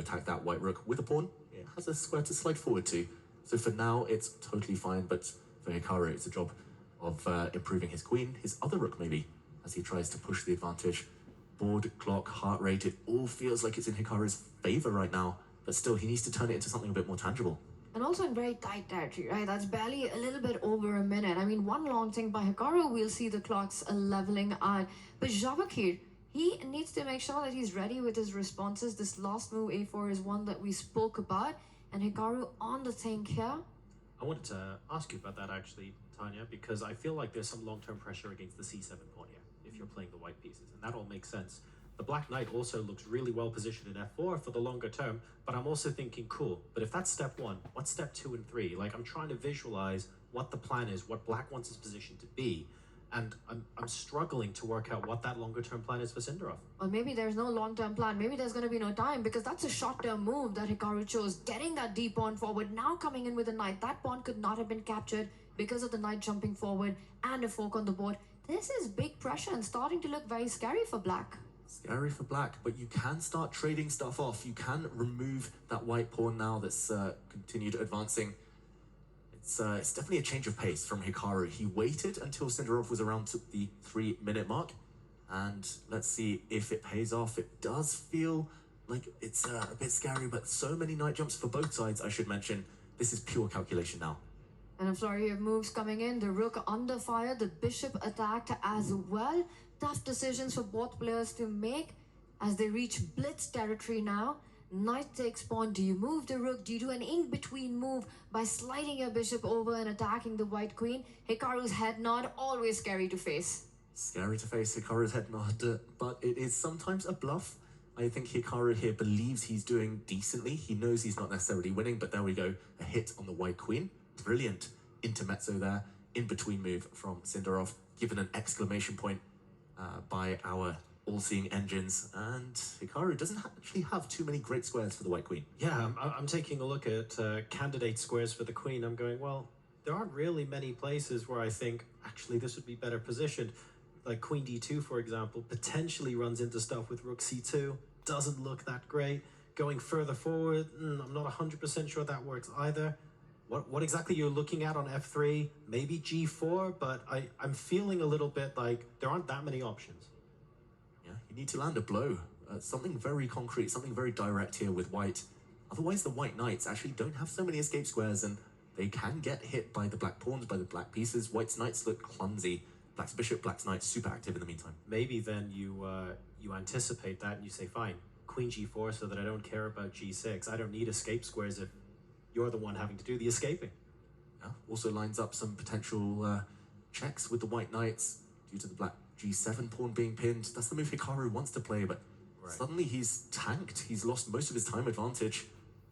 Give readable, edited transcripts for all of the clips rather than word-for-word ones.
attack that white rook with a pawn. It has a square to slide forward to. So for now, it's totally fine, but for Hikaru, it's a job of improving his queen, his other rook maybe, as he tries to push the advantage. Board, clock, heart rate, it all feels like it's in Hikaru's favor right now, but still, he needs to turn it into something a bit more tangible. And also in very tight territory, right? That's barely a little bit over a minute. I mean, one long thing by Hikaru, we'll see the clocks leveling out. But Javakir, he needs to make sure that he's ready with his responses. This last move, A4, is one that we spoke about. And Hikaru on the think here. I wanted to ask you about that actually, Tanya, because I feel like there's some long-term pressure against the C7 pawn here, if you're playing the white pieces, and that all makes sense. The black knight also looks really well positioned in F4 for the longer term, but I'm also thinking, cool, but if that's step 1, what's step 2 and 3? Like, I'm trying to visualize what the plan is, what black wants his position to be, and I'm struggling to work out what that longer term plan is for Sindarov. Or maybe there's no long-term plan. Maybe there's going to be no time, because that's a short-term move that Hikaru chose. Getting that D pawn forward, now coming in with a knight. That pawn could not have been captured because of the knight jumping forward and a fork on the board. This is big pressure and starting to look very scary for black. Scary for black, but you can start trading stuff off. You can remove that white pawn now that's continued advancing. It's definitely a change of pace from Hikaru. He waited until Sindarov was around to the 3-minute mark, and let's see if it pays off. It does feel like it's a bit scary, but so many knight jumps for both sides, I should mention. This is pure calculation now. And a flurry of moves coming in. The rook under fire, the bishop attacked as well. Tough decisions for both players to make as they reach blitz territory now. Knight takes pawn. Do you move the rook? Do you do an in-between move by sliding your bishop over and attacking the white queen? Hikaru's head nod, always scary to face. Scary to face, Hikaru's head nod, but it is sometimes a bluff. I think Hikaru here believes he's doing decently. He knows he's not necessarily winning, but there we go. A hit on the white queen. Brilliant intermezzo there. In-between move from Sindarov, given an exclamation point by our all-seeing engines, and Hikaru doesn't actually have too many great squares for the white queen. Yeah, I'm taking a look at candidate squares for the queen. I'm going, well, there aren't really many places where I think, actually, this would be better positioned. Like queen d2, for example, potentially runs into stuff with rook c2. Doesn't look that great. Going further forward, I'm not 100% sure that works either. What exactly you're looking at on f3, maybe g4, but I'm feeling a little bit like there aren't that many options. Yeah, you need to land a blow. Something very concrete, something very direct here with white. Otherwise, the white knights actually don't have so many escape squares, and they can get hit by the black pawns, by the black pieces. White's knights look clumsy. Black's bishop, black's knight, super active in the meantime. Maybe then you anticipate that and you say, fine, queen g4 so that I don't care about g6. I don't need escape squares if you're the one having to do the escaping. Yeah, also lines up some potential checks with the white knights due to the black g7 pawn being pinned. That's the move Hikaru wants to play, but suddenly he's tanked. He's lost most of his time advantage.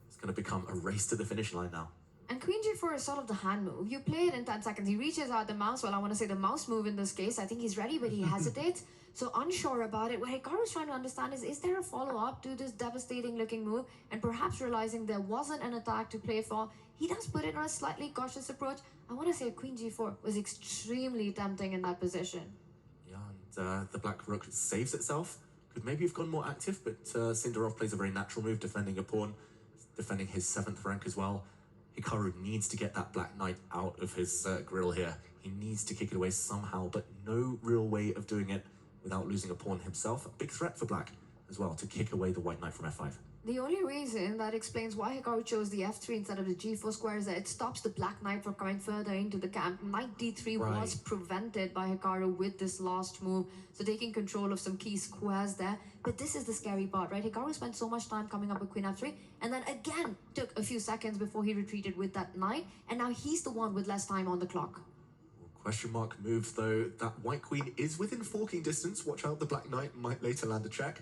It's going to become a race to the finish line now. And queen g4 is sort of the hand move. You play it in 10 seconds. He reaches out the mouse. Well, I want to say the mouse move in this case. I think he's ready, but he hesitates. So unsure about it. What Hikaru's trying to understand is there a follow-up to this devastating looking move? And perhaps realizing there wasn't an attack to play for, he does put it on a slightly cautious approach. I want to say queen g4 was extremely tempting in that position. Yeah, and the black rook saves itself. Could maybe have gone more active, but Sindarov plays a very natural move, defending a pawn, defending his 7th rank as well. Hikaru needs to get that black knight out of his grill here. He needs to kick it away somehow, but no real way of doing it without losing a pawn himself. A big threat for black as well, to kick away the white knight from f5. The only reason that explains why Hikaru chose the f3 instead of the g4 square is that it stops the black knight from coming further into the camp. Knight d3 was prevented by Hikaru with this last move, so taking control of some key squares there. But this is the scary part, right? Hikaru spent so much time coming up with queen f3, and then again took a few seconds before he retreated with that knight, and now he's the one with less time on the clock. Question mark move though. That white queen is within forking distance. Watch out, the black knight might later land a check.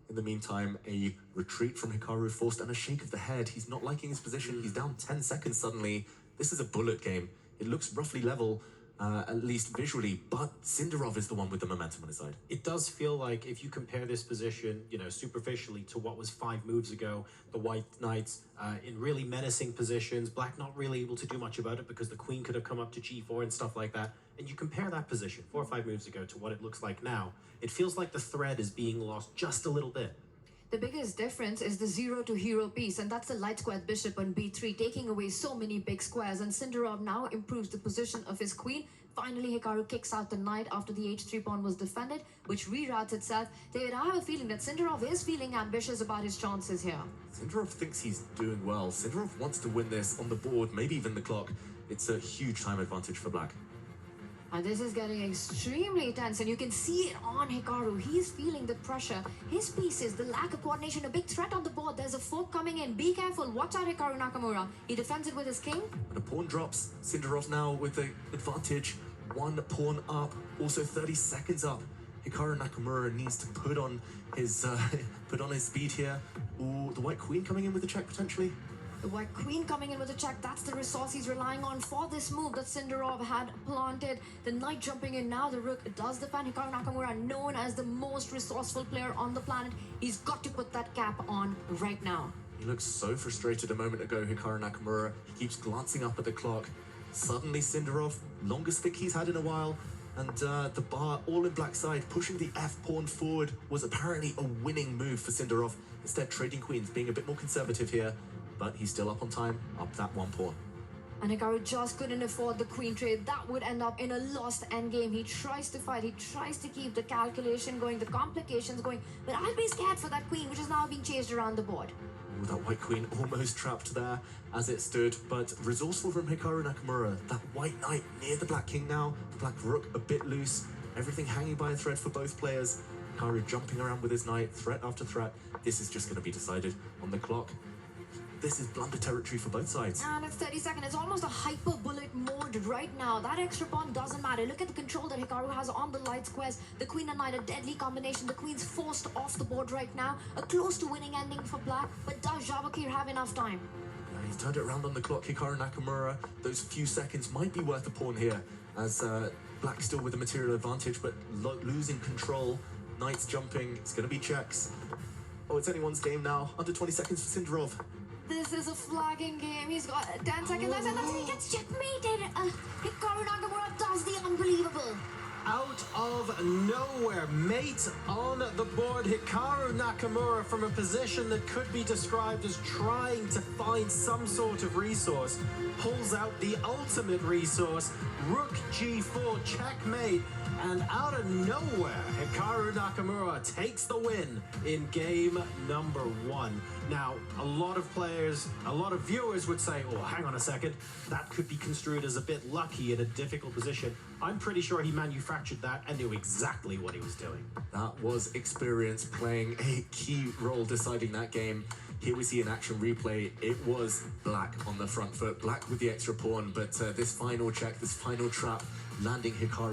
In the meantime, a retreat from Hikaru forced and a shake of the head. He's not liking his position. He's down 10 seconds suddenly. This is a bullet game. It looks roughly level, at least visually, but Sindarov is the one with the momentum on his side. It does feel like if you compare this position, superficially to what was 5 moves ago, the white knights in really menacing positions, black not really able to do much about it because the queen could have come up to g4 and stuff like that. And you compare that position 4 or 5 moves ago to what it looks like now, it feels like the thread is being lost just a little bit. The biggest difference is the 0 to hero piece, and that's the light squared bishop on b3, taking away so many big squares. And Sindarov now improves the position of his queen. Finally, Hikaru kicks out the knight after the h3 pawn was defended, which reroutes itself. David, I have a feeling that Sindarov is feeling ambitious about his chances here. Sindarov thinks he's doing well. Sindarov wants to win this on the board, maybe even the clock. It's a huge time advantage for black. And this is getting extremely tense, and you can see it on Hikaru. He's feeling the pressure. His pieces, the lack of coordination, a big threat on the board. There's a fork coming in. Be careful. Watch out, Hikaru Nakamura. He defends it with his king. And a pawn drops. Sindarov now with the advantage. One pawn up, also 30 seconds up. Hikaru Nakamura needs to put on his speed here. Ooh, the white queen coming in with a check potentially. The white queen coming in with a check. That's the resource he's relying on for this move that Sindarov had planted. The knight jumping in now. The rook does defend. Hikaru Nakamura, known as the most resourceful player on the planet. He's got to put that cap on right now. He looked so frustrated a moment ago, Hikaru Nakamura. He keeps glancing up at the clock. Suddenly Sindarov, longest pick he's had in a while, and the bar all in black side, pushing the f-pawn forward was apparently a winning move for Sindarov. Instead, trading queens, being a bit more conservative here, but he's still up on time, up that one pawn. And Hikaru just couldn't afford the queen trade. That would end up in a lost endgame. He tries to fight, he tries to keep the calculation going, the complications going, but I'd be scared for that queen, which is now being chased around the board. Ooh, that white queen almost trapped there as it stood, but resourceful from Hikaru Nakamura. That white knight near the black king now, the black rook a bit loose, everything hanging by a thread for both players. Hikaru jumping around with his knight, threat after threat. This is just going to be decided on the clock. This is blunder territory for both sides. And it's 30 seconds. It's almost a hyper bullet mode right now. That extra pawn doesn't matter. Look at the control that Hikaru has on the light squares. The queen and knight, a deadly combination. The queen's forced off the board right now. A close to winning ending for black. But does Javakir have enough time? Yeah, he's turned it around on the clock. Hikaru Nakamura, those few seconds might be worth a pawn here, as black still with the material advantage, but losing control. Knight's jumping. It's going to be checks. Oh, it's anyone's game now. Under 20 seconds for Sindarov. This is a flagging game. He's got 10 seconds left, and that's he gets checkmated. Hikaru Nakamura does the unbelievable. Out of nowhere, mate on the board. Hikaru Nakamura, from a position that could be described as trying to find some sort of resource, pulls out the ultimate resource. Rook G4, checkmate. And out of nowhere, Hikaru Nakamura takes the win in game number 1. Now, a lot of players, a lot of viewers would say, oh, hang on a second, that could be construed as a bit lucky in a difficult position. I'm pretty sure he manufactured that and knew exactly what he was doing. That was experience playing a key role deciding that game. Here we see an action replay. It was black on the front foot, black with the extra pawn, but this final check, this final trap, landing Hikaru